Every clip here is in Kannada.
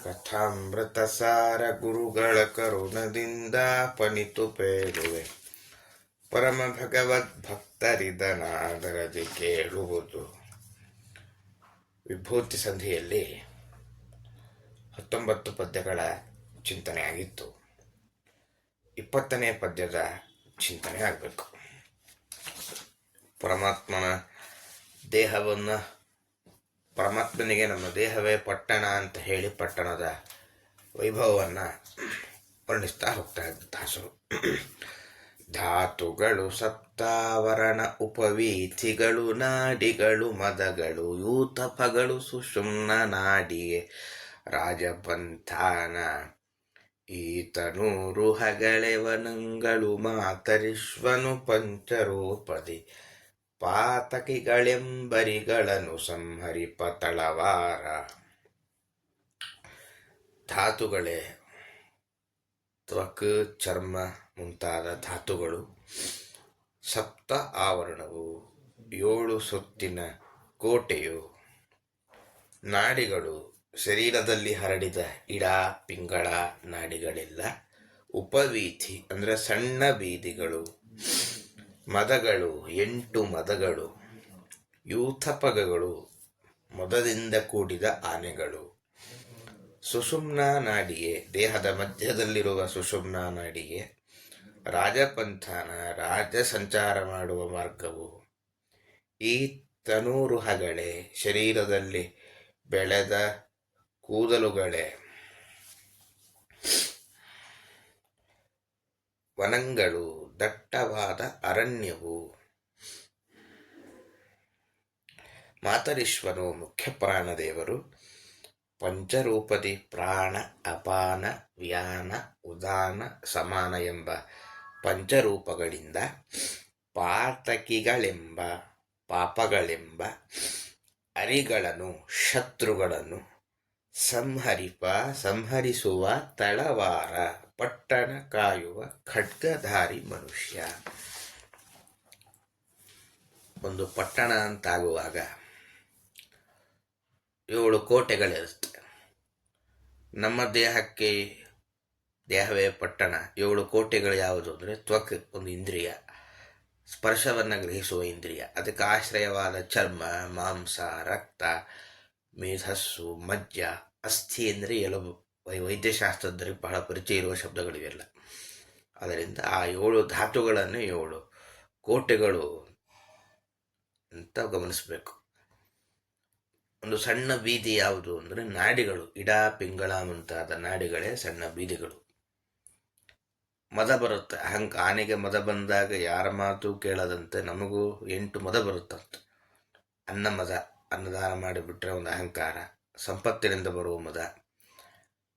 ಕಥಾಮೃತ ಸಾರ ಗುರುಗಳ ಕರುಣದಿಂದ ಪನಿತು ಪೇಳುವೆ. ಪರಮ ಭಗವದ್ ಭಕ್ತರಿದನಾದರದಿ ಕೇಳುವುದು. ವಿಭೂತಿ ಸಂಧಿಯಲ್ಲಿ 19 ಪದ್ಯಗಳ ಚಿಂತನೆ ಆಗಿತ್ತು. 20ನೇ ಪದ್ಯದ ಚಿಂತನೆ ಆಗಬೇಕು. ಪರಮಾತ್ಮನ ದೇಹವನ್ನು, ಪರಮಾತ್ಮನಿಗೆ ನಮ್ಮ ದೇಹವೇ ಪಟ್ಟಣ ಅಂತ ಹೇಳಿ ಪಟ್ಟಣದ ವೈಭವವನ್ನು ವರ್ಣಿಸ್ತಾ ಹೋಗ್ತಾ ಇದ್ದ ದಾಸರು. ಧಾತುಗಳು ಸಪ್ತಾವರಣ ಉಪವೀಥಿಗಳು ನಾಡಿಗಳು ಮದಗಳು ಯೂತಪಗಳು ಸುಷುಮ್ನ ನಾಡಿಗೆ ರಾಜಪಂಥಾನ ಈತನೂರು ಹಗಳೆವನಂಗಳು ಮಾತರಿಶ್ವನು ಪಂಚರೂಪದಿ ಪಾತಕಿಗಳೆಂಬರಿಗಳನ್ನು ಸಂಹರಿಪ ತಳವಾರ. ಧಾತುಗಳೇ ತ್ವಕ್, ಚರ್ಮ ಮುಂತಾದ ಧಾತುಗಳು. ಸಪ್ತ ಆವರಣವು 7 ಸುತ್ತಿನ ಕೋಟೆಯು. ನಾಡಿಗಳು ಶರೀರದಲ್ಲಿ ಹರಡಿದ ಇಡ ಪಿಂಗಳ ನಾಡಿಗಳೆಲ್ಲ. ಉಪವೀಥಿ ಅಂದರೆ ಸಣ್ಣ ಬೀದಿಗಳು. ಮದಗಳು 8 ಮದಗಳು. ಯೂಥಪಗಳು ಮದದಿಂದ ಕೂಡಿದ ಆನೆಗಳು. ಸುಷುಮ್ನಾ ನಾಡಿಗೆ, ದೇಹದ ಮಧ್ಯದಲ್ಲಿರುವ ಸುಷುಮ್ನಾ ನಾಡಿಗೆ ರಾಜಪಂಥಾನ, ರಾಜ ಸಂಚಾರ ಮಾಡುವ ಮಾರ್ಗವು. ಈ ತನೂರು ಹಗಳೆ, ಶರೀರದಲ್ಲಿ ಬೆಳೆದ ಕೂದಲುಗಳೇ. ವನಗಳು ದಟ್ಟವಾದ ಅರಣ್ಯವು. ಮಾತರಿಶ್ವನು ಮುಖ್ಯ ಪ್ರಾಣದೇವರು. ಪಂಚರೂಪದಿ ಪ್ರಾಣ, ಅಪಾನ, ವ್ಯಾನ, ಉದಾನ, ಸಮಾನ ಎಂಬ ಪಂಚರೂಪಗಳಿಂದ ಪಾತಕಿಗಳೆಂಬ ಪಾಪಗಳೆಂಬ ಅರಿಗಳನ್ನು, ಶತ್ರುಗಳನ್ನು ಸಂಹರಿಸುವ ತಳವಾರ, ಪಟ್ಟಣ ಕಾಯುವ ಖಡ್ಗಧಾರಿ ಮನುಷ್ಯ. ಒಂದು ಪಟ್ಟಣ ಅಂತಾಗುವಾಗ 7 ಕೋಟೆಗಳಿರುತ್ತೆ. ನಮ್ಮ ದೇಹವೇ ಪಟ್ಟಣ. 7 ಕೋಟೆಗಳು ಯಾವುದು ಅಂದರೆ ತ್ವಕ್ ಒಂದು ಇಂದ್ರಿಯ, ಸ್ಪರ್ಶವನ್ನು ಗ್ರಹಿಸುವ ಇಂದ್ರಿಯ. ಅದಕ್ಕೆ ಆಶ್ರಯವಾದ ಚರ್ಮ, ಮಾಂಸ, ರಕ್ತ, ಮೇಧಸ್ಸು, ಮಜ್ಜ, ಅಸ್ಥಿ ಅಂದರೆ ಎಲುಬು. ವೈದ್ಯಶಾಸ್ತ್ರದಲ್ಲಿ ಬಹಳ ಪರಿಚಯ ಇರುವ ಶಬ್ದಗಳಿವೆಲ್ಲ. ಅದರಿಂದ ಆ 7 ಧಾತುಗಳನ್ನು 7 ಕೋಟೆಗಳು ಅಂತ ಗಮನಿಸಬೇಕು. ಒಂದು ಸಣ್ಣ ಬೀದಿ ಯಾವುದು ಅಂದರೆ ನಾಡಿಗಳು. ಇಡ ಪಿಂಗಳ ಮುಂತಾದ ನಾಡಿಗಳೇ ಸಣ್ಣ ಬೀದಿಗಳು. ಮದ ಬರುತ್ತೆ. ಆನೆಗೆ ಮದ ಬಂದಾಗ ಯಾರ ಮಾತು ಕೇಳದಂತೆ ನಮಗೂ 8 ಮದ ಬರುತ್ತಂತೆ. ಮದ, ಅನ್ನದಾನ ಮಾಡಿಬಿಟ್ರೆ ಒಂದು ಅಹಂಕಾರ. ಸಂಪತ್ತಿನಿಂದ ಬರುವ ಮದ,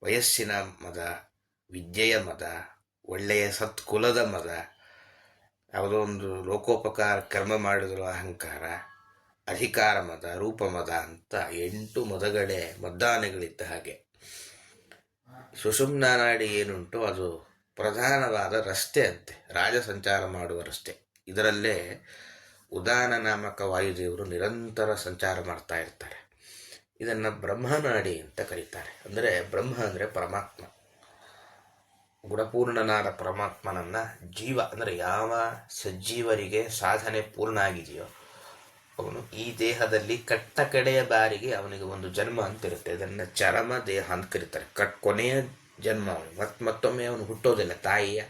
ವಯಸ್ಸಿನ ಮದ, ವಿದ್ಯೆಯ ಮದ, ಒಳ್ಳೆಯ ಸತ್ಕುಲದ ಮದ, ಯಾವುದೋ ಒಂದು ಲೋಕೋಪಕಾರ ಕರ್ಮ ಮಾಡಿದರೂ ಅಹಂಕಾರ, ಅಧಿಕಾರ ಮದ, ರೂಪ ಮದ ಅಂತ 8 ಮದಗಳೇ ಮದ್ದಾನೆಗಳಿದ್ದ ಹಾಗೆ. ಸುಷುಮ್ನಾ ನಾಡಿ ಏನುಂಟು ಅದು ಪ್ರಧಾನವಾದ ರಸ್ತೆ ಅಂತೆ, ರಾಜ ಸಂಚಾರ ಮಾಡುವ ರಸ್ತೆ. ಇದರಲ್ಲೇ ಉದಾನ ನಾಮಕ ವಾಯುದೇವರು ನಿರಂತರ ಸಂಚಾರ ಮಾಡ್ತಾ ಇರ್ತಾರೆ. ಇದನ್ನು ಬ್ರಹ್ಮನಾಡಿ ಅಂತ ಕರೀತಾರೆ. ಅಂದರೆ ಬ್ರಹ್ಮ ಅಂದರೆ ಪರಮಾತ್ಮ, ಗುಣಪೂರ್ಣನಾದ ಪರಮಾತ್ಮನನ್ನು ಜೀವ ಅಂದರೆ ಯಾವ ಸಜ್ಜೀವರಿಗೆ ಸಾಧನೆ ಪೂರ್ಣ ಆಗಿದೆಯೋ ಅವನು ಈ ದೇಹದಲ್ಲಿ ಕಟ್ಟ ಕಡೆಯ ಬಾರಿಗೆ ಅವನಿಗೆ ಒಂದು ಜನ್ಮ ಅಂತಿರುತ್ತೆ. ಇದನ್ನು ಚರಮ ದೇಹ ಅಂತ ಕರೀತಾರೆ. ಕೊನೆಯ ಜನ್ಮ ಅವನು. ಮತ್ತೊಮ್ಮೆ ಅವನು ಹುಟ್ಟೋದಿಲ್ಲ. ತಾಯಿಯ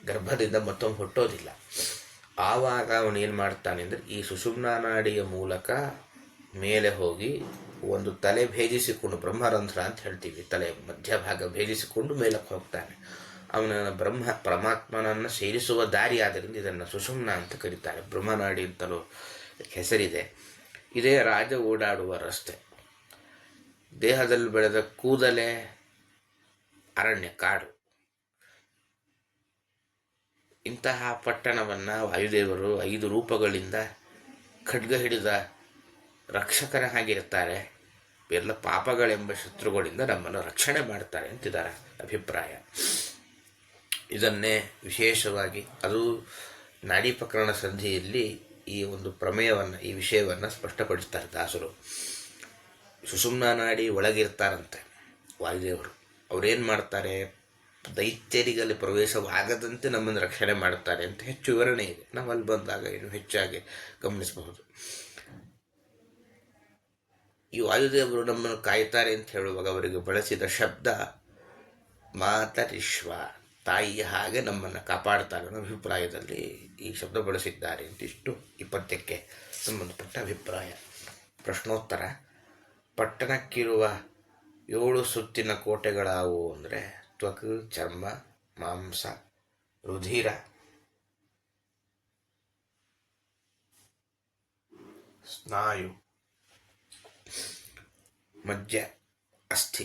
ಗರ್ಭದಿಂದ ಮತ್ತೊಮ್ಮೆ ಹುಟ್ಟೋದಿಲ್ಲ. ಆವಾಗ ಅವನು ಏನು ಮಾಡ್ತಾನೆ ಅಂದರೆ ಈ ಸುಷುಮ್ನಾ ನಾಡಿಯ ಮೂಲಕ ಮೇಲೆ ಹೋಗಿ ಒಂದು ತಲೆ ಭೇದಿಸಿಕೊಂಡು, ಬ್ರಹ್ಮರಂಧ್ರ ಅಂತ ಹೇಳ್ತೀವಿ, ತಲೆ ಮಧ್ಯಭಾಗ ಭೇದಿಸಿಕೊಂಡು ಮೇಲಕ್ಕೆ ಹೋಗ್ತಾನೆ. ಅವನ ಪರಮಾತ್ಮನನ್ನು ಸೇರಿಸುವ ದಾರಿ. ಆದ್ದರಿಂದ ಇದನ್ನು ಸುಷುಮ್ನಾ ಅಂತ ಕರೀತಾರೆ. ಬ್ರಹ್ಮನಾಡಿ ಅಂತಲೂ ಹೆಸರಿದೆ. ಇದೇ ರಾಜ ಓಡಾಡುವ ರಸ್ತೆ. ದೇಹದಲ್ಲಿ ಬೆಳೆದ ಕೂದಲೇ ಅರಣ್ಯ, ಕಾಡು. ಇಂತಹ ಪಟ್ಟಣವನ್ನು ವಾಯುದೇವರು 5 ರೂಪಗಳಿಂದ ಖಡ್ಗ ಹಿಡಿದ ರಕ್ಷಕರ ಹಾಗಿರ್ತಾರೆ. ಎಲ್ಲ ಪಾಪಗಳೆಂಬ ಶತ್ರುಗಳಿಂದ ನಮ್ಮನ್ನು ರಕ್ಷಣೆ ಮಾಡ್ತಾರೆ ಅಂತಿದ್ದಾರೆ ಅಭಿಪ್ರಾಯ. ಇದನ್ನೇ ವಿಶೇಷವಾಗಿ ಅದು ನಾಡಿ ಪ್ರಕರಣ ಸಂಧಿಯಲ್ಲಿ ಈ ಒಂದು ಪ್ರಮೇಯವನ್ನು, ಈ ವಿಷಯವನ್ನು ಸ್ಪಷ್ಟಪಡಿಸ್ತಾರೆ ದಾಸರು. ಸುಷುಮ್ನಾ ನಾಡಿ ಒಳಗಿರ್ತಾರಂತೆ. ವಾಯುದೇವರು. ಅವರೇನು ಮಾಡ್ತಾರೆ, ದೈತ್ಯರಿಗಲ್ಲಿ ಪ್ರವೇಶವಾಗದಂತೆ ನಮ್ಮನ್ನು ರಕ್ಷಣೆ ಮಾಡುತ್ತಾರೆ ಅಂತ ಹೆಚ್ಚು ವಿವರಣೆ ಇದೆ. ನಾವು ಅಲ್ಲಿ ಬಂದಾಗ ಇನ್ನು ಹೆಚ್ಚಾಗಿ ಗಮನಿಸಬಹುದು. ಈ ವಾಯುದೇವರು ನಮ್ಮನ್ನು ಕಾಯ್ತಾರೆ ಅಂತ ಹೇಳುವಾಗ ಅವರಿಗೆ ಬಳಸಿದ ಶಬ್ದ ಮಾತರಿಶ್ವ, ತಾಯಿಯ ಹಾಗೆ ನಮ್ಮನ್ನು ಕಾಪಾಡ್ತಾರೆ ಅನ್ನೋ ಅಭಿಪ್ರಾಯದಲ್ಲಿ ಈ ಶಬ್ದ ಬಳಸಿದ್ದಾರೆ ಅಂತ ಇಷ್ಟು ಈ ಪದ್ಯಕ್ಕೆ ಸಂಬಂಧಪಟ್ಟ ಅಭಿಪ್ರಾಯ. ಪ್ರಶ್ನೋತ್ತರ: ಪಟ್ಟಣಕ್ಕಿರುವ 7 ಸುತ್ತಿನ ಕೋಟೆಗಳಾವುವು ಅಂದರೆ ತ್ವಕ್, ಚರ್ಮ, ಮಾಂಸ, ರುಧಿರ, ಸ್ನಾಯು, ಮಜ್ಜ, ಅಸ್ಥಿ.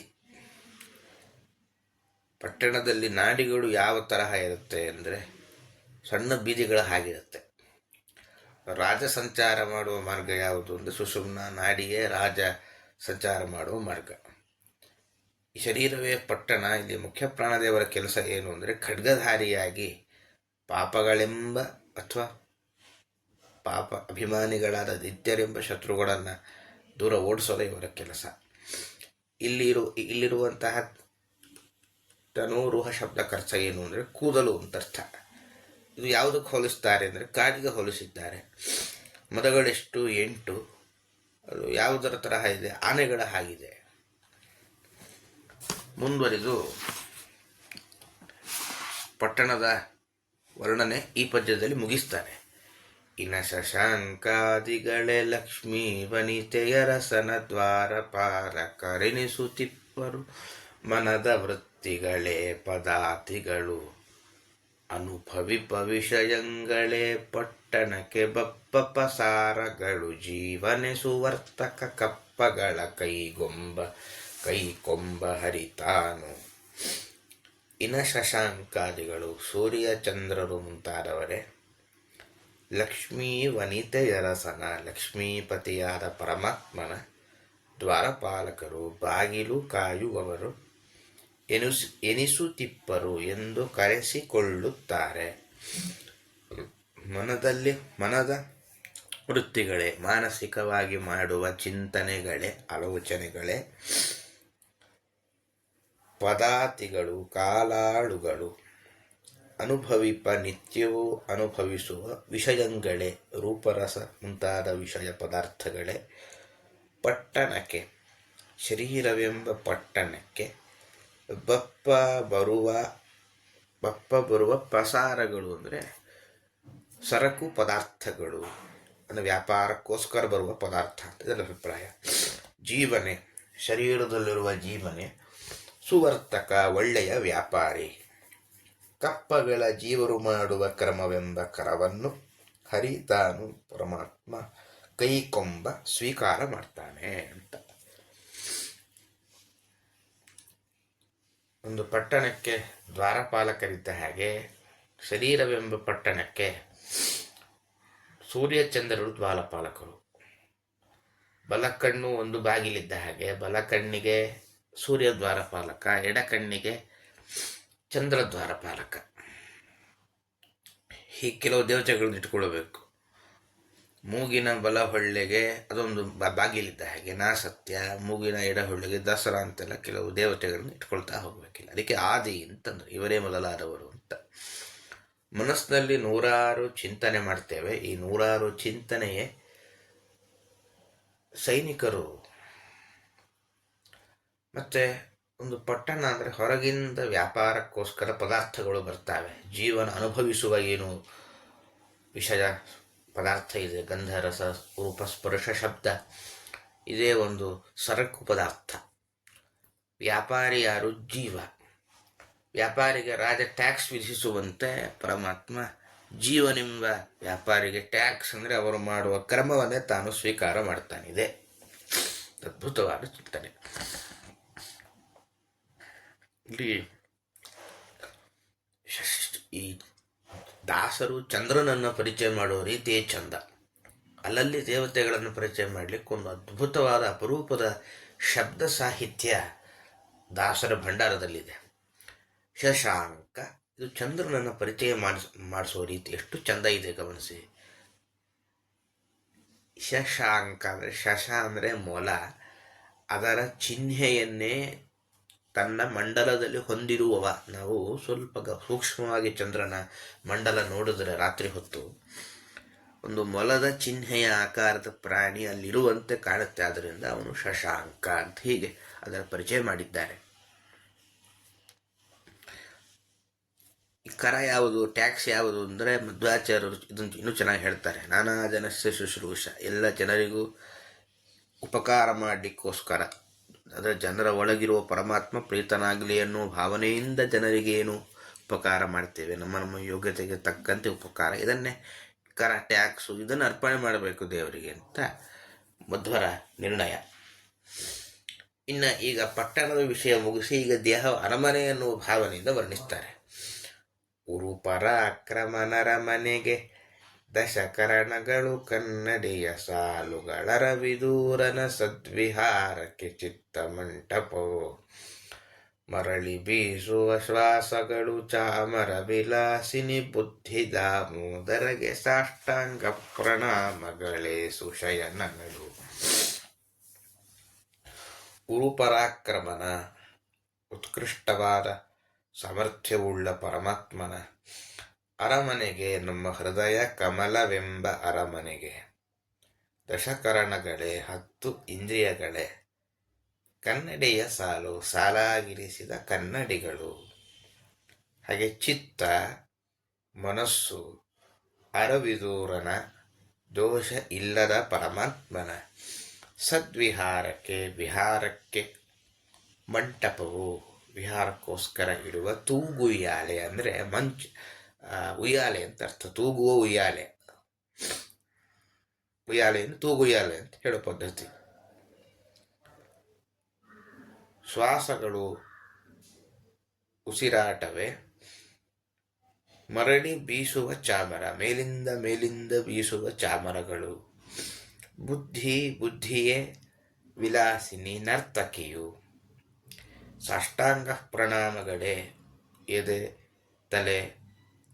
ಪಟ್ಟಣದಲ್ಲಿ ನಾಡಿಗಳು ಯಾವ ತರಹ ಇರುತ್ತೆ ಅಂದರೆ ಸಣ್ಣ ಬೀದಿಗಳ ಹಾಗಿರುತ್ತೆ. ರಾಜ ಸಂಚಾರ ಮಾಡುವ ಮಾರ್ಗ ಯಾವುದು ಅಂದರೆ ಸುಷುಮ್ನ ನಾಡಿಯೇ ರಾಜ ಸಂಚಾರ ಮಾಡುವ ಮಾರ್ಗ. ಈ ಶರೀರವೇ ಪಟ್ಟಣ. ಇಲ್ಲಿ ಮುಖ್ಯ ಪ್ರಾಣದೇವರ ಕೆಲಸ ಏನು ಅಂದರೆ ಖಡ್ಗಧಾರಿಯಾಗಿ ಪಾಪಗಳೆಂಬ ಅಥವಾ ಪಾಪ ಅಭಿಮಾನಿಗಳಾದ ದಿತ್ಯರೆಂಬ ಶತ್ರುಗಳನ್ನು ದೂರ ಓಡಿಸೋದೇ ಇವರ ಕೆಲಸ. ಇಲ್ಲಿರುವಂತಹ ತನೋರುಹ ಶಬ್ದ ಖರ್ಚ ಏನು ಅಂದರೆ ಕೂದಲು ಅಂತ ಅರ್ಥ. ಇದು ಯಾವುದಕ್ಕೆ ಹೋಲಿಸ್ತಾರೆ ಅಂದರೆ ಕಾಡಿಗೆ ಹೋಲಿಸಿದ್ದಾರೆ. ಮದಗಳೆಷ್ಟು 8, ಅದು ಯಾವುದರ ತರಹ ಇದೆ, ಆನೆಗಳ ಹಾಗಿದೆ. ಮುಂದುವರಿದು ಪಟ್ಟಣದ ವರ್ಣನೆ ಈ ಪದ್ಯದಲ್ಲಿ ಮುಗಿಸ್ತಾರೆ. ಇನ ಶಶಾಂಕಾದಿಗಳೇ ಲಕ್ಷ್ಮೀ ವನಿತೆಯರಸನ ದ್ವಾರಪಾಲಕರೆನಿಸುತ್ತಿಪ್ಪರು, ಮನದ ವೃತ್ತಿಗಳೇ ಪದಾತಿಗಳು ಅನುಭವಿಪ ವಿಷಯಗಳೇ ಪಟ್ಟಣಕ್ಕೆ ಬಪ್ಪ ಪಸಾರಗಳು, ಜೀವನೆ ಸುವರ್ತಕ ಕಪ್ಪಗಳ ಕೈಕೊಂಬ ಹರಿತಾನು. ಇನ ಶಶಾಂಕಾದಿಗಳು ಸೂರ್ಯ ಚಂದ್ರರು ಮುಂತಾದವರೇ, ಲಕ್ಷ್ಮೀ ವನಿತೆಯರಸನ ಲಕ್ಷ್ಮೀಪತಿಯಾದ ಪರಮಾತ್ಮನ ದ್ವಾರಪಾಲಕರು ಬಾಗಿಲು ಕಾಯುವವರು, ಎನಿಸುತ್ತಿಪ್ಪರು ಎಂದು ಕರೆಸಿಕೊಳ್ಳುತ್ತಾರೆ. ಮನದ ವೃತ್ತಿಗಳೇ ಮಾನಸಿಕವಾಗಿ ಮಾಡುವ ಚಿಂತನೆಗಳೇ ಆಲೋಚನೆಗಳೇ, ಪದಾತಿಗಳು ಕಾಲಾಳುಗಳು, ಅನುಭವಿಪ ನಿತ್ಯವೂ ಅನುಭವಿಸುವ ವಿಷಯಗಳೇ ರೂಪರಸ ಮುಂತಾದ ವಿಷಯ ಪದಾರ್ಥಗಳೇ, ಪಟ್ಟಣಕ್ಕೆ ಶರೀರವೆಂಬ ಪಟ್ಟಣಕ್ಕೆ ಬಪ್ಪ ಬರುವ ಪ್ರಸಾರಗಳು ಅಂದರೆ ಸರಕು ಪದಾರ್ಥಗಳು, ಅಂದರೆ ವ್ಯಾಪಾರಕ್ಕೋಸ್ಕರ ಬರುವ ಪದಾರ್ಥ ಅಂತ ಇದರ ಅಭಿಪ್ರಾಯ. ಜೀವನೆ ಶರೀರದಲ್ಲಿರುವ ಜೀವನೆ, ಸುವರ್ತಕ ಒಳ್ಳೆಯ ವ್ಯಾಪಾರಿ, ಕಪ್ಪಗಳ ಜೀವರು ಮಾಡುವ ಕ್ರಮವೆಂಬ ಕರವನ್ನು ಹರಿತಾನು ಪರಮಾತ್ಮ ಕೈಕೊಂಬ ಸ್ವೀಕಾರ ಮಾಡ್ತಾನೆ ಅಂತ. ಒಂದು ಪಟ್ಟಣಕ್ಕೆ ದ್ವಾರಪಾಲಕರಿದ್ದ ಹಾಗೆ ಶರೀರವೆಂಬ ಪಟ್ಟಣಕ್ಕೆ ಸೂರ್ಯಚಂದ್ರರು ದ್ವಾರಪಾಲಕರು. ಬಲಕಣ್ಣು ಒಂದು ಬಾಗಿಲಿದ್ದ ಹಾಗೆ ಬಲಕಣ್ಣಿಗೆ ಸೂರ್ಯ ದ್ವಾರಪಾಲಕ, ಎಡಕಣ್ಣಿಗೆ ಚಂದ್ರ ದ್ವಾರಪಾಲಕ. ಹೀಗೆ ಕೆಲವು ದೇವತೆಗಳನ್ನ ಇಟ್ಕೊಳ್ಬೇಕು. ಮೂಗಿನ ಬಲ ಹೊಳ್ಳೆಗೆ ಅದೊಂದು ಬಾಗಿಲಿದ್ದ ಹಾಗೆ ನಾಸತ್ಯ, ಮೂಗಿನ ಎಡ ಹೊಳ್ಳೆಗೆ ದಸರಾ ಅಂತೆಲ್ಲ ಕೆಲವು ದೇವತೆಗಳನ್ನ ಇಟ್ಕೊಳ್ತಾ ಹೋಗ್ಬೇಕಿಲ್ಲ. ಅದಕ್ಕೆ ಆದಿ ಅಂತಂದ್ರೆ ಇವರೇ ಮೊದಲಾದವರು ಅಂತ. ಮನಸ್ಸಿನಲ್ಲಿ 100 ಚಿಂತನೆ ಮಾಡ್ತೇವೆ. ಈ 100 ಚಿಂತನೆಯೇ ಸೈನಿಕರು. ಮತ್ತೆ ಒಂದು ಪಟ್ಟಣ ಅಂದರೆ ಹೊರಗಿಂದ ವ್ಯಾಪಾರಕ್ಕೋಸ್ಕರ ಪದಾರ್ಥಗಳು ಬರ್ತಾವೆ. ಜೀವನ ಅನುಭವಿಸುವ ಏನು ವಿಷಯ ಪದಾರ್ಥ ಇದೆ, ಗಂಧ ರಸ ರೂಪ ಸ್ಪರ್ಶ ಶಬ್ದ, ಇದೇ ಒಂದು ಸರಕು ಪದಾರ್ಥ. ವ್ಯಾಪಾರಿ ಯಾರು? ಜೀವ. ವ್ಯಾಪಾರಿಗೆ ರಾಜ ಟ್ಯಾಕ್ಸ್ ವಿಧಿಸುವಂತೆ ಪರಮಾತ್ಮ ಜೀವನೆಂಬ ವ್ಯಾಪಾರಿಗೆ ಟ್ಯಾಕ್ಸ್ ಅಂದರೆ ಅವರು ಮಾಡುವ ಕ್ರಮವನ್ನೇ ತಾನು ಸ್ವೀಕಾರ ಮಾಡ್ತಾನಿದೆ. ಅದ್ಭುತವಾದ ಚಿಂತನೆ. ಇಲ್ಲಿ ಈ ದಾಸರು ಚಂದ್ರನನ್ನು ಪರಿಚಯ ಮಾಡುವ ರೀತಿಯೇ ಚಂದ. ಅಲ್ಲಲ್ಲಿ ದೇವತೆಗಳನ್ನು ಪರಿಚಯ ಮಾಡಲಿಕ್ಕೆ ಒಂದು ಅದ್ಭುತವಾದ ಅಪರೂಪದ ಶಬ್ದ ಸಾಹಿತ್ಯ ದಾಸರ ಭಂಡಾರದಲ್ಲಿದೆ. ಶಶಾಂಕ, ಇದು ಚಂದ್ರನನ್ನು ಪರಿಚಯ ಮಾಡಿಸುವ ರೀತಿ ಎಷ್ಟು ಚಂದ ಇದೆ ಗಮನಿಸಿ. ಶಶಾಂಕ ಅಂದರೆ ಶಶ ಅಂದರೆ ಮೊಲ, ಅದರ ಚಿಹ್ನೆಯನ್ನೇ ತನ್ನ ಮಂಡಲದಲ್ಲಿ ಹೊಂದಿರುವವ. ನಾವು ಸ್ವಲ್ಪ ಸೂಕ್ಷ್ಮವಾಗಿ ಚಂದ್ರನ ಮಂಡಲ ನೋಡಿದ್ರೆ ರಾತ್ರಿ ಹೊತ್ತು ಒಂದು ಮೊಲದ ಚಿಹ್ನೆಯ ಆಕಾರದ ಪ್ರಾಣಿ ಅಲ್ಲಿರುವಂತೆ ಕಾಣುತ್ತೆ. ಆದ್ದರಿಂದ ಅವನು ಶಶಾಂಕ ಅಂತ ಹೀಗೆ ಅದರ ಪರಿಚಯ ಮಾಡಿದ್ದಾರೆ. ಈ ಕರ ಯಾವುದು, ಟ್ಯಾಕ್ಸ್ ಯಾವುದು ಅಂದರೆ ಮಧ್ವಾಚಾರ್ಯರು ಇದನ್ನು ಇನ್ನೂ ಚೆನ್ನಾಗಿ ಹೇಳ್ತಾರೆ. ನಾನಾ ಜನಸ್ಯ ಶುಶ್ರೂಷ, ಎಲ್ಲ ಜನರಿಗೂ ಉಪಕಾರ ಮಾಡಲಿಕ್ಕೋಸ್ಕರ, ಅದರ ಜನರ ಒಳಗಿರುವ ಪರಮಾತ್ಮ ಪ್ರೀತನಾಗಲಿ ಅನ್ನೋ ಭಾವನೆಯಿಂದ ಜನರಿಗೆ ಏನು ಉಪಕಾರ ಮಾಡ್ತೇವೆ, ನಮ್ಮ ನಮ್ಮ ಯೋಗ್ಯತೆಗೆ ತಕ್ಕಂತೆ ಉಪಕಾರ, ಇದನ್ನೇ ಕರ, ಟ್ಯಾಕ್ಸು, ಇದನ್ನು ಅರ್ಪಣೆ ಮಾಡಬೇಕು ದೇವರಿಗೆ ಅಂತ ಮಧ್ವರ ನಿರ್ಣಯ. ಇನ್ನು ಈಗ ಪಟ್ಟಣದ ವಿಷಯ ಮುಗಿಸಿ ಈಗ ದೇಹ ಅರಮನೆ ಅನ್ನುವ ಭಾವನೆಯಿಂದ ವರ್ಣಿಸ್ತಾರೆ. ಉರುಪರಾಕ್ರಮನರ ಮನೆಗೆ ದಶಕರಣಗಳು ಕನ್ನಡಿಯ ಸಾಲುಗಳರ ವಿದೂರನ ಸದ್ವಿಹಾರಕ್ಕೆ ಚಿತ್ತ ಮಂಟಪವು ಮರಳಿ ಬೀಸುವ ಶ್ವಾಸಗಳು ಚಾಮರ ವಿಲಾಸಿನಿ ಬುದ್ಧಿ ದಾಮೋದರಗೆ ಸಾಷ್ಟಾಂಗ ಪ್ರಣಾಮಗಳೇ ಸುಶಯನಗಳು. ಉರುಪರಾಕ್ರಮನ, ಉತ್ಕೃಷ್ಟವಾದ ಸಾಮರ್ಥ್ಯವುಳ್ಳ ಪರಮಾತ್ಮನ ಅರಮನೆಗೆ, ನಮ್ಮ ಹೃದಯ ಕಮಲವೆಂಬ ಅರಮನೆಗೆ, ದಶಕರಣಗಳೇ 10 ಇಂದ್ರಿಯಗಳೇ, ಕನ್ನಡಿಯ ಸಾಲು ಸಾಲಾಗಿರಿಸಿದ ಕನ್ನಡಿಗಳು, ಹಾಗೆ ಚಿತ್ತ ಮನಸ್ಸು ಅರವಿದೂರನ ದೋಷ ಇಲ್ಲದ ಪರಮಾತ್ಮನ ಸದ್ವಿಹಾರಕ್ಕೆ, ವಿಹಾರಕ್ಕೆ ಮಂಟಪವು, ವಿಹಾರಕ್ಕೋಸ್ಕರ ಇಡುವ ತೂಗುಯ್ಯಾಲೆ ಅಂದರೆ ಉಯ್ಯಾಲೆ ಅಂತ ಅರ್ಥ. ತೂಗುವ ಉಯ್ಯಾಲೆ, ಉಯ್ಯಾಲೆಯನ್ನು ತೂಗುಯ್ಯಾಲೆ ಅಂತ ಹೇಳೋ ಪದ್ಧತಿ. ಶ್ವಾಸಗಳು ಉಸಿರಾಟವೇ, ಮರಳಿ ಬೀಸುವ ಚಾಮರ, ಮೇಲಿಂದ ಬೀಸುವ ಚಾಮರಗಳು, ಬುದ್ಧಿಯೇ ವಿಲಾಸಿನಿ ನರ್ತಕಿಯು, ಸಾಷ್ಟಾಂಗ ಪ್ರಣಾಮಗಳೇ, ಎದೆ, ತಲೆ,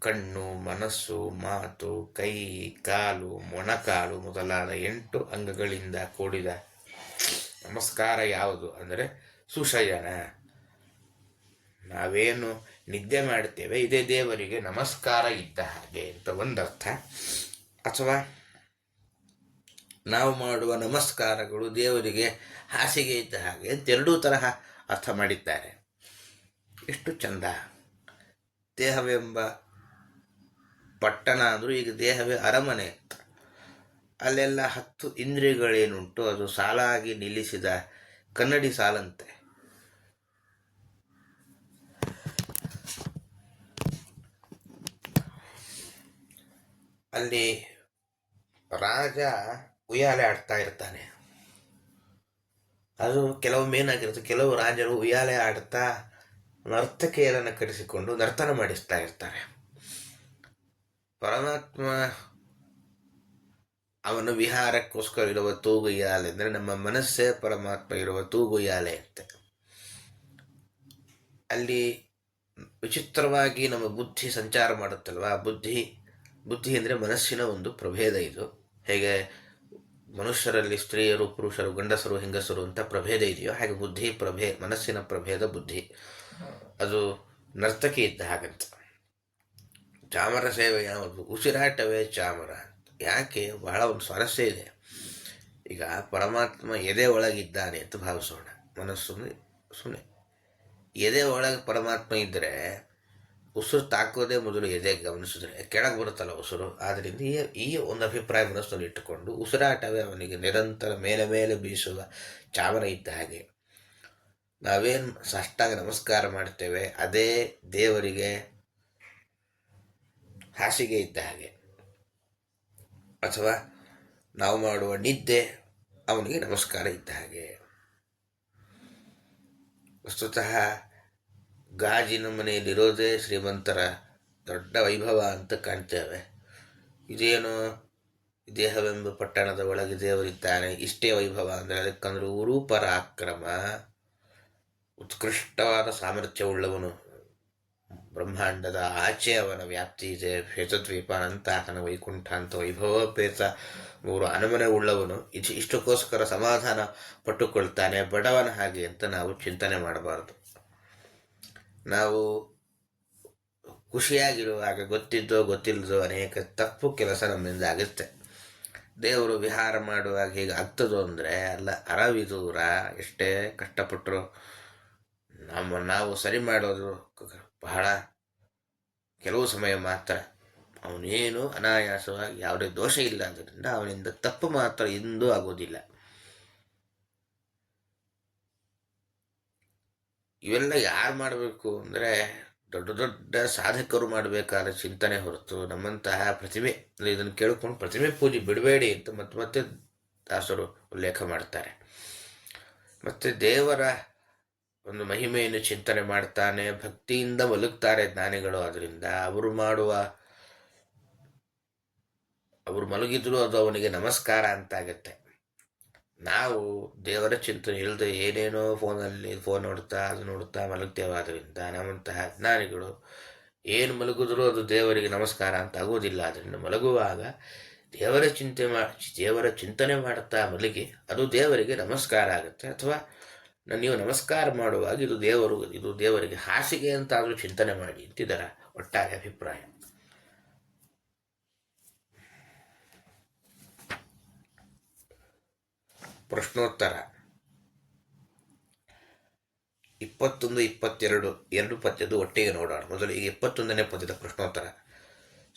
ಕಣ್ಣು, ಮನಸ್ಸು, ಮಾತು, ಕೈ, ಕಾಲು, ಮೊಣಕಾಲು ಮೊದಲಾದ 8 ಅಂಗಗಳಿಂದ ಕೂಡಿದ ನಮಸ್ಕಾರ ಯಾವುದು ಅಂದರೆ ಸುಶಯನ. ನಾವೇನು ನಿದ್ದೆ ಮಾಡ್ತೇವೆ ಇದೇ ದೇವರಿಗೆ ನಮಸ್ಕಾರ ಇದ್ದ ಹಾಗೆ ಅಂತ ಒಂದರ್ಥ. ಅಥವಾ ನಾವು ಮಾಡುವ ನಮಸ್ಕಾರಗಳು ದೇವರಿಗೆ ಹಾಸಿಗೆ ಇದ್ದ ಹಾಗೆ ಅಂತ 2 ತರಹ ಅರ್ಥ ಮಾಡಿದ್ದಾರೆ. ಎಷ್ಟು ಚಂದ. ದೇಹವೆಂಬ ಪಟ್ಟಣ ಅಂದರೂ ಈಗ ದೇಹವೇ ಅರಮನೆ ಅಂತ. ಅಲ್ಲೆಲ್ಲ 10 ಇಂದ್ರಿಯಗಳೇನುಂಟು ಅದು ಸಾಲಾಗಿ ನಿಲ್ಲಿಸಿದ ಕನ್ನಡಿ ಸಾಲಂತೆ. ಅಲ್ಲಿ ರಾಜ ಉಯ್ಯಾಲೆ ಆಡ್ತಾ ಇರ್ತಾನೆ. ಅದು ಕೆಲವೊಮ್ಮೆ ಏನಾಗಿರುತ್ತೆ, ಕೆಲವು ರಾಜರು ಉಯ್ಯಾಲೆ ಆಡ್ತಾ ನರ್ತಕಿಯರನ್ನು ಕರೆಸಿಕೊಂಡು ನರ್ತನ ಮಾಡಿಸ್ತಾ ಇರ್ತಾರೆ. ಪರಮಾತ್ಮ ಅವನು ವಿಹಾರಕ್ಕೋಸ್ಕರ ಇರುವ ತೂಗುಯ್ಯಾಲೆ ಅಂದರೆ ನಮ್ಮ ಮನಸ್ಸೇ ಪರಮಾತ್ಮ ಇರುವ ತೂಗುಯ್ಯಾಲೆ ಅಂತೆ. ಅಲ್ಲಿ ವಿಚಿತ್ರವಾಗಿ ನಮ್ಮ ಬುದ್ಧಿ ಸಂಚಾರ ಮಾಡುತ್ತಲ್ವ. ಬುದ್ಧಿ ಅಂದರೆ ಮನಸ್ಸಿನ ಒಂದು ಪ್ರಭೇದ. ಇದು ಹೇಗೆ ಮನುಷ್ಯರಲ್ಲಿ ಸ್ತ್ರೀಯರು, ಪುರುಷರು, ಗಂಡಸರು, ಹೆಂಗಸರು ಅಂತ ಪ್ರಭೇದ ಇದೆಯೋ ಹಾಗೆ ಮನಸ್ಸಿನ ಪ್ರಭೇದ ಬುದ್ಧಿ. ಅದು ನರ್ತಕಿ ಇದ್ದ ಹಾಗಂತ. ಚಾಮರ ಸೇವೆ ಯಾವುದು? ಉಸಿರಾಟವೇ ಚಾಮರ. ಯಾಕೆ? ಬಹಳ ಒಂದು ಸ್ವಾರಸ್ಯ ಇದೆ. ಈಗ ಪರಮಾತ್ಮ ಎದೆ ಒಳಗಿದ್ದಾನೆ ಅಂತ ಭಾವಿಸೋಣ. ಮನಸ್ಸು ಸುಮ್ಮನೆ ಎದೆ ಒಳಗೆ ಪರಮಾತ್ಮ ಇದ್ದರೆ ಉಸಿರು ತಾಕೋದೇ ಮೊದಲು ಎದೆಗೆ ಗಮನಿಸಿದ್ರೆ ಕೆಳಗೆ ಬರುತ್ತಲ್ಲ ಉಸಿರು. ಆದ್ದರಿಂದ ಈ ಒಂದು ಅಭಿಪ್ರಾಯ ಮನಸ್ಸನ್ನು ಇಟ್ಟುಕೊಂಡು ಉಸಿರಾಟವೇ ಅವನಿಗೆ ನಿರಂತರ ಮೇಲೆ ಬೀಸುವ ಚಾಮರ ಇದ್ದ ಹಾಗೆ. ನಾವೇನು ಸಾಷ್ಟಾಂಗ ನಮಸ್ಕಾರ ಮಾಡ್ತೇವೆ ಅದೇ ದೇವರಿಗೆ ಹಾಸಿಗೆ ಇದ್ದ ಹಾಗೆ. ಅಥವಾ ನಾವು ಮಾಡುವ ನಿದ್ದೆ ಅವನಿಗೆ ನಮಸ್ಕಾರ ಇದ್ದ ಹಾಗೆ. ವಸ್ತುತಃ ಗಾಜಿನ ಮನೆಯಲ್ಲಿರೋದೇ ಶ್ರೀಮಂತರ ದೊಡ್ಡ ವೈಭವ ಅಂತ ಕಾಣ್ತೇವೆ. ಇದೇನು ದೇಹವೆಂಬ ಪಟ್ಟಣದ ಒಳಗೆ ದೇವರಿದ್ದಾನೆ, ಇಷ್ಟೇ ವೈಭವ ಅಂದರೆ ಅದಕ್ಕಂದ್ರೆ ಉರುಪರಾಕ್ರಮ, ಉತ್ಕೃಷ್ಟವಾದ ಸಾಮರ್ಥ್ಯವುಳ್ಳವನು. ಬ್ರಹ್ಮಾಂಡದ ಆಚೆ ಅವನ ವ್ಯಾಪ್ತಿ ಇದೆ. ಶ್ವೇತದ್ವೀಪ ಅಂತ ಆತನ ವೈಕುಂಠ ಅಂತ ವೈಭವೋಪೇತ 3 ಅರಮನೆ ಉಳ್ಳವನು. ಇಷ್ಟಕ್ಕೋಸ್ಕರ ಸಮಾಧಾನ ಪಟ್ಟುಕೊಳ್ತಾನೆ ಬಡವನ ಹಾಗೆ ಅಂತ ನಾವು ಚಿಂತನೆ ಮಾಡಬಾರದು. ನಾವು ಖುಷಿಯಾಗಿರುವಾಗ ಗೊತ್ತಿದ್ದೋ ಗೊತ್ತಿಲ್ಲದೋ ಅನೇಕ ತಪ್ಪು ಕೆಲಸ ನಮ್ಮಿಂದ ಆಗುತ್ತೆ. ದೇವರು ವಿಹಾರ ಮಾಡುವಾಗ ಹೀಗೆ ಆಗ್ತದೋ ಅಂದರೆ ಅಲ್ಲ, ಅರವಿದೂರ ಎಷ್ಟೇ ಕಷ್ಟಪಟ್ಟರು ನಾವು ಸರಿ ಮಾಡೋದು ಬಹಳ ಕೆಲವು ಸಮಯ ಮಾತ್ರ. ಅವನೇನು ಅನಾಯಾಸವಾಗಿ ಯಾವುದೇ ದೋಷ ಇಲ್ಲ, ಆದ್ದರಿಂದ ಅವನಿಂದ ತಪ್ಪು ಮಾತ್ರ ಎಂದೂ ಆಗೋದಿಲ್ಲ. ಇವೆಲ್ಲ ಯಾರು ಮಾಡಬೇಕು ಅಂದರೆ ದೊಡ್ಡ ದೊಡ್ಡ ಸಾಧಕರು ಮಾಡಬೇಕಾದ ಚಿಂತನೆ ಹೊರತು ನಮ್ಮಂತಹ ಪ್ರತಿಮೆ, ಇದನ್ನು ಕೇಳಿಕೊಂಡು ಪ್ರತಿಮೆ ಪೂಜೆ ಬಿಡಬೇಡಿ ಅಂತ ಮತ್ತೆ ಮತ್ತೆ ದಾಸರು ಉಲ್ಲೇಖ ಮಾಡ್ತಾರೆ. ಮತ್ತು ದೇವರ ಒಂದು ಮಹಿಮೆಯನ್ನು ಚಿಂತನೆ ಮಾಡ್ತಾನೆ, ಭಕ್ತಿಯಿಂದ ಮಲಗ್ತಾರೆ ಜ್ಞಾನಿಗಳು. ಅದರಿಂದ ಅವರು ಮಲಗಿದ್ರು ಅದು ಅವನಿಗೆ ನಮಸ್ಕಾರ ಅಂತಾಗತ್ತೆ. ನಾವು ದೇವರ ಚಿಂತನೆ ಇಲ್ಲದೆ ಏನೇನೋ ಫೋನ್ ನೋಡ್ತಾ ಅದು ನೋಡ್ತಾ ಮಲಗ್ತೇವೆ. ಆದ್ದರಿಂದ ನಮ್ಮಂತಹ ಜ್ಞಾನಿಗಳು ಏನು ಮಲಗಿದ್ರೂ ಅದು ದೇವರಿಗೆ ನಮಸ್ಕಾರ ಅಂತ ಆಗೋದಿಲ್ಲ. ಅದರಿಂದ ಮಲಗುವಾಗ ದೇವರ ಚಿಂತನೆ ಮಾಡುತ್ತಾ ಮಲಗಿ ಅದು ದೇವರಿಗೆ ನಮಸ್ಕಾರ ಆಗುತ್ತೆ. ಅಥವಾ ನೀವು ನಮಸ್ಕಾರ ಮಾಡುವಾಗ ಇದು ದೇವರಿಗೆ ಹಾಸಿಗೆ ಅಂತಾದರೂ ಚಿಂತನೆ ಮಾಡಿ ಅಂತಿದ್ದರ ಒಟ್ಟಾರೆ ಅಭಿಪ್ರಾಯ. ಪ್ರಶ್ನೋತ್ತರ 21, 22 ಎರಡು ಪದ್ಯದ್ದು ಒಟ್ಟಿಗೆ ನೋಡೋಣ. ಮೊದಲು ಈಗ 21ನೇ ಪದ್ಯದ ಪ್ರಶ್ನೋತ್ತರ.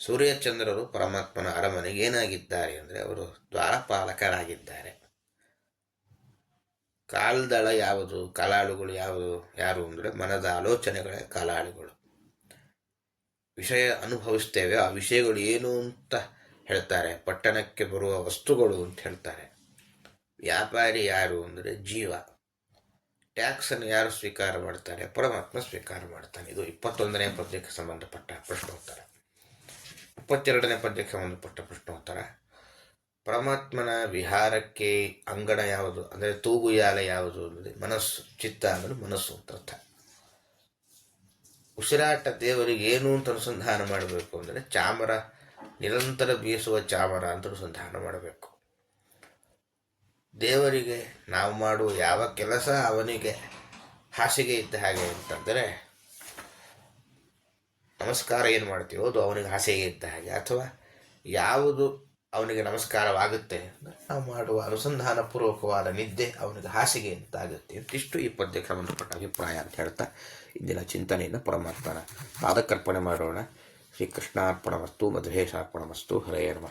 ಸೂರ್ಯಚಂದ್ರರು ಪರಮಾತ್ಮನ ಅರಮನೆಗೆ ಏನಾಗಿದ್ದಾರೆ ಅಂದರೆ ಅವರು ದ್ವಾರಪಾಲಕರಾಗಿದ್ದಾರೆ. ಕಾಲ್ದಳ ಯಾವುದು, ಕಾಲಾಳುಗಳು ಯಾರು ಅಂದರೆ ಮನದ ಆಲೋಚನೆಗಳೇ ಕಾಲಾಳುಗಳು. ವಿಷಯ ಅನುಭವಿಸ್ತೇವೆ, ಆ ವಿಷಯಗಳು ಏನು ಅಂತ ಹೇಳ್ತಾರೆ. ಪಟ್ಟಣಕ್ಕೆ ಬರುವ ವಸ್ತುಗಳು ಅಂತ ಹೇಳ್ತಾರೆ. ವ್ಯಾಪಾರಿ ಯಾರು ಅಂದರೆ ಜೀವ. ಟ್ಯಾಕ್ಸನ್ನು ಯಾರು ಸ್ವೀಕಾರ ಮಾಡ್ತಾರೆ? ಪರಮಾತ್ಮ ಸ್ವೀಕಾರ ಮಾಡ್ತಾನೆ. ಇದು 21ನೇ ಪದ್ಯಕ್ಕೆ ಸಂಬಂಧಪಟ್ಟ ಪ್ರಶ್ನೋತ್ತರ. 22ನೇ ಪದ್ಯಕ್ಕೆ ಸಂಬಂಧಪಟ್ಟ ಪ್ರಶ್ನೋತ್ತರ. ಪರಮಾತ್ಮನ ವಿಹಾರಕ್ಕೆ ಅಂಗಣ ಯಾವುದು ಅಂದರೆ ತೂಗುಯಾಲ ಯಾವುದು ಅಂದರೆ ಮನಸ್ಸು. ಚಿತ್ತ ಅಂದರೆ ಮನಸ್ಸು ಅಂತ ಅರ್ಥ. ಉಸಿರಾಟ ದೇವರಿಗೆ ಏನು ಅಂತ ಅನುಸಂಧಾನ ಮಾಡಬೇಕು ಅಂದರೆ ಚಾಮರ, ನಿರಂತರ ಬೀಸುವ ಚಾಮರ ಅಂತ ಅನುಸಂಧಾನ ಮಾಡಬೇಕು. ದೇವರಿಗೆ ನಾವು ಮಾಡುವ ಯಾವ ಕೆಲಸ ಅವನಿಗೆ ಹಾಸಿಗೆ ಇದ್ದ ಹಾಗೆ ಅಂತಂದರೆ ನಮಸ್ಕಾರ ಏನು ಮಾಡ್ತೀವೋ ಅದು ಅವನಿಗೆ ಹಾಸಿಗೆ ಇದ್ದ ಹಾಗೆ. ಅಥವಾ ಯಾವುದು ಅವನಿಗೆ ನಮಸ್ಕಾರವಾಗುತ್ತೆ ಅಂದರೆ ನಾವು ಮಾಡುವ ಅನುಸಂಧಾನ ಪೂರ್ವಕವಾದ ನಿದ್ದೆ ಅವನಿಗೆ ಹಾಸಿಗೆ ಅಂತ ಆಗುತ್ತೆ. ಇಷ್ಟು ಈ ಪದ್ಯಕ್ಕೆ ಸಂಬಂಧಪಟ್ಟ ಅಭಿಪ್ರಾಯ ಅಂತ ಹೇಳ್ತಾ ಇಂದಿನ ಚಿಂತನೆಯನ್ನು ಪರಮಾತ್ಮನ ಪಾದಕರ್ಪಣೆ ಮಾಡೋಣ. ಶ್ರೀಕೃಷ್ಣಾರ್ಪಣಮಸ್ತು, ಮಧುರೇಶಾರ್ಪಣಮಸ್ತು. ಹರೇ ನಮಃ.